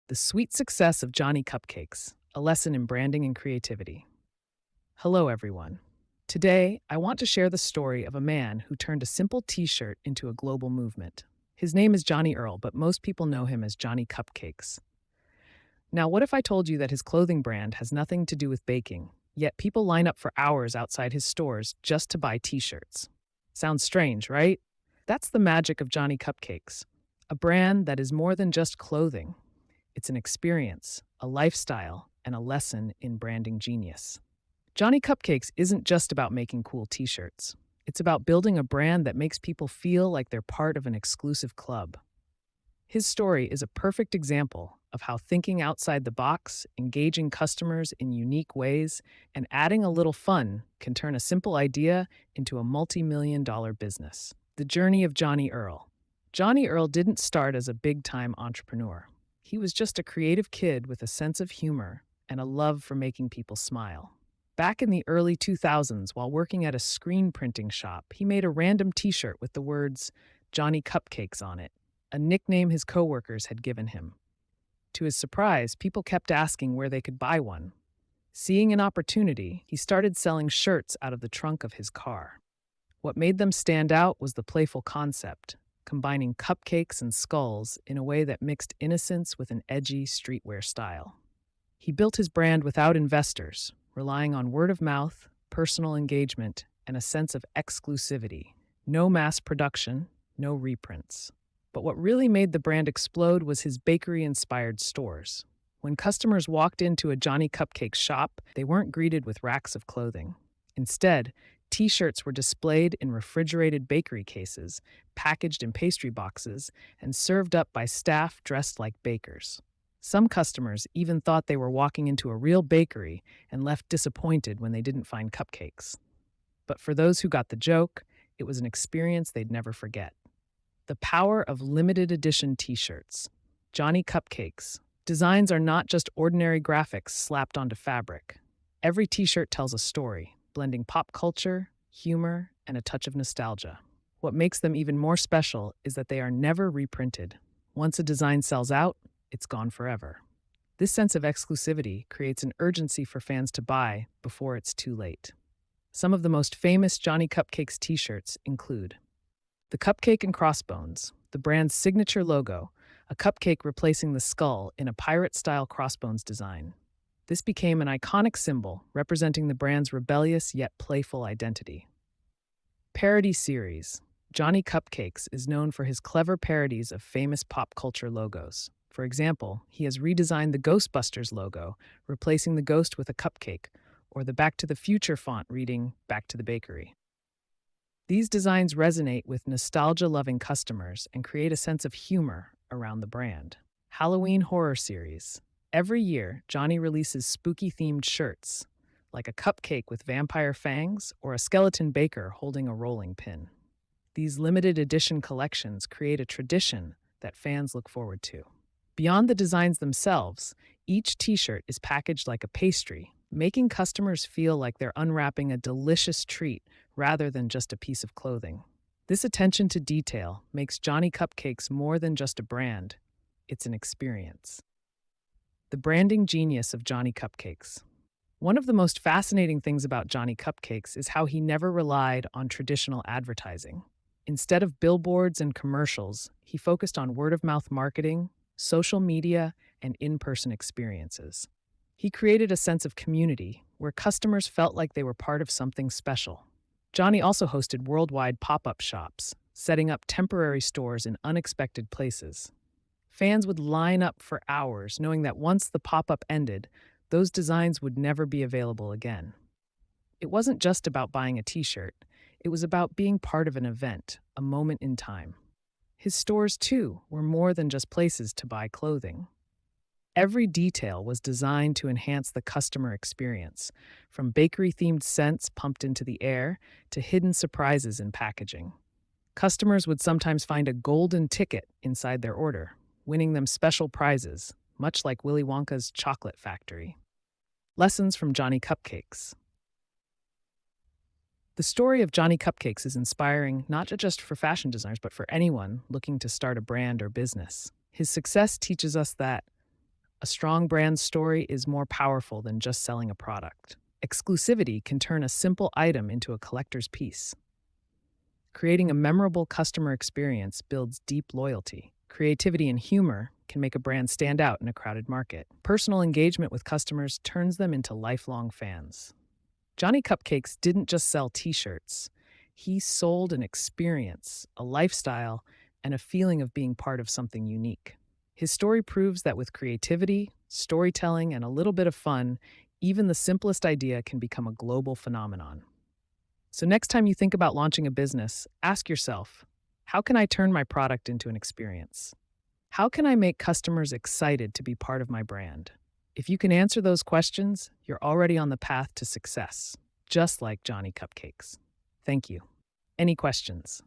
The Sweet Success of Johnny Cupcakes, a lesson in branding and creativity. Hello, everyone. Today, I want to share the story of a man who turned a simple t shirt into a global movement. His name is Johnny Earl, but most people know him as Johnny Cupcakes. Now, what if I told you that his clothing brand has nothing to do with baking, yet people line up for hours outside his stores just to buy t shirts? Sounds strange, right? That's the magic of Johnny Cupcakes, a brand that is more than just clothing. It's an experience, a lifestyle, and a lesson in branding genius. Johnny Cupcakes isn't just about making cool t shirts, it's about building a brand that makes people feel like they're part of an exclusive club. His story is a perfect example of how thinking outside the box, engaging customers in unique ways, and adding a little fun can turn a simple idea into a multi-million-dollar business. The journey of Johnny Earl. Johnny Earl didn't start as a big-time entrepreneur. He was just a creative kid with a sense of humor and a love for making people smile. Back in the early 2000s, while working at a screen printing shop, he made a random t-shirt with the words Johnny Cupcakes on it, a nickname his coworkers had given him. To his surprise, people kept asking where they could buy one. Seeing an opportunity, he started selling shirts out of the trunk of his car. What made them stand out was the playful concept, combining cupcakes and skulls in a way that mixed innocence with an edgy streetwear style. He built his brand without investors, relying on word of mouth, personal engagement, and a sense of exclusivity. No mass production, no reprints. But what really made the brand explode was his bakery-inspired stores. When customers walked into a Johnny Cupcakes shop, they weren't greeted with racks of clothing. Instead, t-shirts were displayed in refrigerated bakery cases, packaged in pastry boxes, and served up by staff dressed like bakers. Some customers even thought they were walking into a real bakery and left disappointed when they didn't find cupcakes. But for those who got the joke, it was an experience they'd never forget. The power of limited edition t-shirts. Johnny Cupcakes. Designs are not just ordinary graphics slapped onto fabric. Every t-shirt tells a story, blending pop culture, humor, and a touch of nostalgia. What makes them even more special is that they are never reprinted. Once a design sells out, it's gone forever. This sense of exclusivity creates an urgency for fans to buy before it's too late. Some of the most famous Johnny Cupcakes t-shirts include the Cupcake and Crossbones, the brand's signature logo, a cupcake replacing the skull in a pirate-style crossbones design. This became an iconic symbol representing the brand's rebellious yet playful identity. Parody series. Johnny Cupcakes is known for his clever parodies of famous pop culture logos. For example, he has redesigned the Ghostbusters logo, replacing the ghost with a cupcake, or the Back to the Future font reading Back to the Bakery. These designs resonate with nostalgia-loving customers and create a sense of humor around the brand. Halloween horror series. Every year, Johnny releases spooky-themed shirts, like a cupcake with vampire fangs or a skeleton baker holding a rolling pin. These limited edition collections create a tradition that fans look forward to. Beyond the designs themselves, each t-shirt is packaged like a pastry, making customers feel like they're unwrapping a delicious treat rather than just a piece of clothing. This attention to detail makes Johnny Cupcakes more than just a brand, it's an experience. The branding genius of Johnny Cupcakes. One of the most fascinating things about Johnny Cupcakes is how he never relied on traditional advertising. Instead of billboards and commercials, he focused on word-of-mouth marketing, social media, and in-person experiences. He created a sense of community where customers felt like they were part of something special. Johnny also hosted worldwide pop-up shops, setting up temporary stores in unexpected places. Fans would line up for hours, knowing that once the pop-up ended, those designs would never be available again. It wasn't just about buying a t-shirt, it was about being part of an event, a moment in time. His stores, too, were more than just places to buy clothing. Every detail was designed to enhance the customer experience, from bakery-themed scents pumped into the air to hidden surprises in packaging. Customers would sometimes find a golden ticket inside their order, winning them special prizes, much like Willy Wonka's chocolate factory. Lessons from Johnny Cupcakes. The story of Johnny Cupcakes is inspiring not just for fashion designers, but for anyone looking to start a brand or business. His success teaches us that A strong brand story is more powerful than just selling a product. Exclusivity can turn a simple item into a collector's piece. Creating a memorable customer experience builds deep loyalty. Creativity and humor can make a brand stand out in a crowded market. Personal engagement with customers turns them into lifelong fans. Johnny Cupcakes didn't just sell t shirts, he sold an experience, a lifestyle, and a feeling of being part of something unique. His story proves that with creativity, storytelling, and a little bit of fun, even the simplest idea can become a global phenomenon. So, next time you think about launching a business, ask yourself, how can I turn my product into an experience? How can I make customers excited to be part of my brand? If you can answer those questions, you're already on the path to success, just like Johnny Cupcakes. Thank you. Any questions?